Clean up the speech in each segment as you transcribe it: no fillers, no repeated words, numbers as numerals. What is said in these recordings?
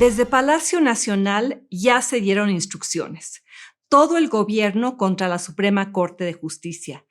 Desde Palacio Nacional ya se dieron instrucciones. Todo el gobierno contra la Suprema Corte de Justicia.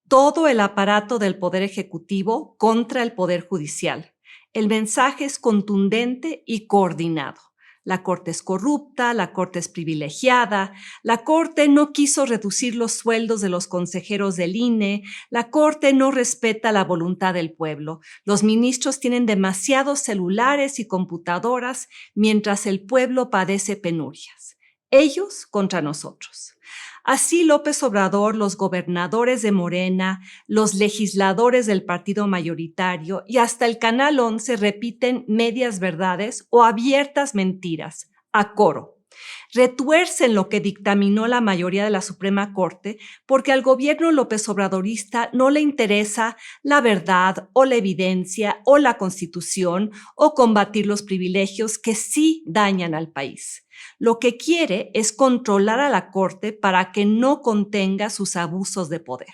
Todo el aparato del Poder Ejecutivo contra el Poder Judicial. El mensaje es contundente y coordinado. La Corte es corrupta, la Corte es privilegiada, la Corte no quiso reducir los sueldos de los consejeros del INE, la Corte no respeta la voluntad del pueblo, los ministros tienen demasiados celulares y computadoras mientras el pueblo padece penurias. Ellos contra nosotros. Así López Obrador, los gobernadores de Morena, los legisladores del partido mayoritario y hasta el Canal 11 repiten medias verdades o abiertas mentiras, a coro. Retuercen lo que dictaminó la mayoría de la Suprema Corte porque al gobierno López Obradorista no le interesa la verdad o la evidencia o la Constitución o combatir los privilegios que sí dañan al país. Lo que quiere es controlar a la Corte para que no contenga sus abusos de poder.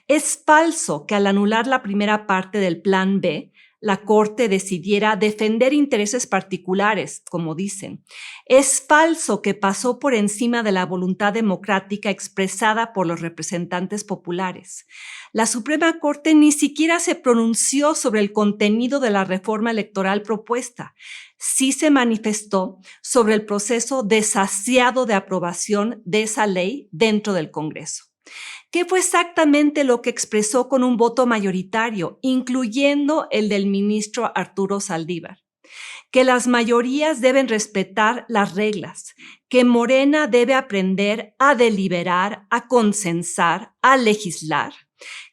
Es falso que al anular la primera parte del Plan B, la Corte decidiera defender intereses particulares, como dicen. Es falso que pasó por encima de la voluntad democrática expresada por los representantes populares. La Suprema Corte ni siquiera se pronunció sobre el contenido de la reforma electoral propuesta. Sí se manifestó sobre el proceso desasiado de aprobación de esa ley dentro del Congreso. ¿Qué fue exactamente lo que expresó con un voto mayoritario, incluyendo el del ministro Arturo Saldívar? Que las mayorías deben respetar las reglas, que Morena debe aprender a deliberar, a consensar, a legislar,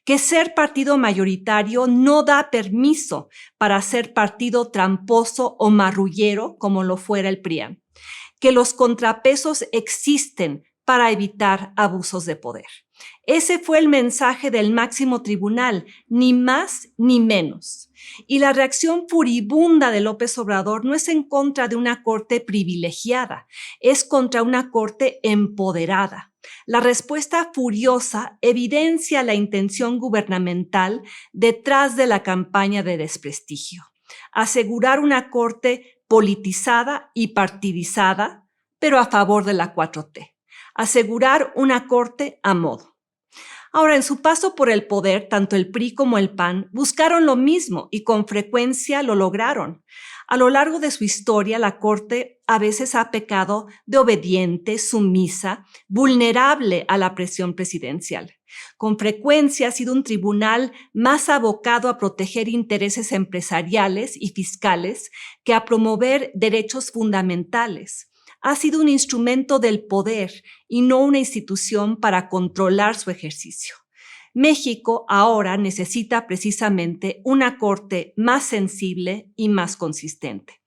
que ser partido mayoritario no da permiso para ser partido tramposo o marrullero como lo fuera el PRIAN, que los contrapesos existen para evitar abusos de poder. Ese fue el mensaje del máximo tribunal, ni más ni menos. Y la reacción furibunda de López Obrador no es en contra de una corte privilegiada, es contra una corte empoderada. La respuesta furiosa evidencia la intención gubernamental detrás de la campaña de desprestigio. Asegurar una corte politizada y partidizada, pero a favor de la 4T. Asegurar una corte a modo. Ahora, en su paso por el poder, tanto el PRI como el PAN buscaron lo mismo y con frecuencia lo lograron. A lo largo de su historia, la Corte a veces ha pecado de obediente, sumisa, vulnerable a la presión presidencial. Con frecuencia ha sido un tribunal más abocado a proteger intereses empresariales y fiscales que a promover derechos fundamentales. Ha sido un instrumento del poder y no una institución para controlar su ejercicio. México ahora necesita precisamente una corte más sensible y más consistente.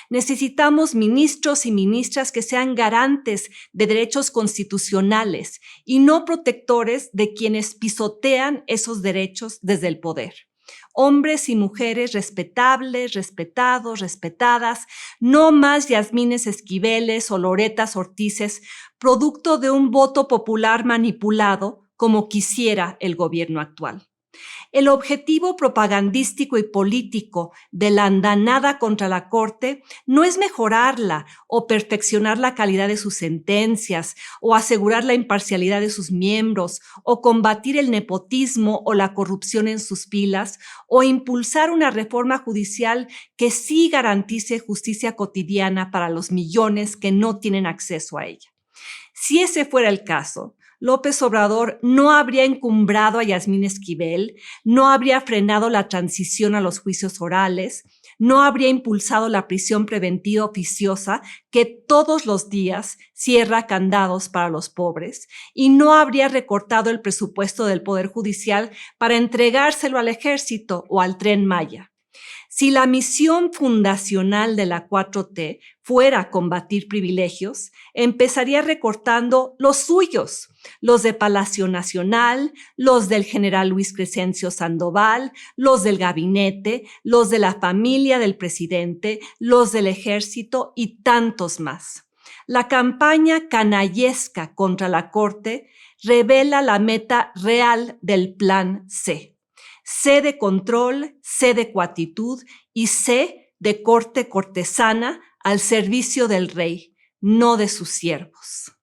Necesitamos ministros y ministras que sean garantes de derechos constitucionales y no protectores de quienes pisotean esos derechos desde el poder. Hombres y mujeres respetables, respetados, respetadas, no más Yasmines Esquiveles o Loretas Ortizes, producto de un voto popular manipulado como quisiera el gobierno actual. El objetivo propagandístico y político de la andanada contra la Corte no es mejorarla o perfeccionar la calidad de sus sentencias o asegurar la imparcialidad de sus miembros o combatir el nepotismo o la corrupción en sus filas o impulsar una reforma judicial que sí garantice justicia cotidiana para los millones que no tienen acceso a ella. Si ese fuera el caso, López Obrador no habría encumbrado a Yasmín Esquivel, no habría frenado la transición a los juicios orales, no habría impulsado la prisión preventiva oficiosa que todos los días cierra candados para los pobres y no habría recortado el presupuesto del Poder Judicial para entregárselo al Ejército o al Tren Maya. Si la misión fundacional de la 4T fuera combatir privilegios, empezaría recortando los suyos, los de Palacio Nacional, los del general Luis Crescencio Sandoval, los del gabinete, los de la familia del presidente, los del ejército y tantos más. La campaña canallesca contra la Corte revela la meta real del Plan C. C de control, C de cuatitud y C de corte cortesana al servicio del rey, no de sus siervos.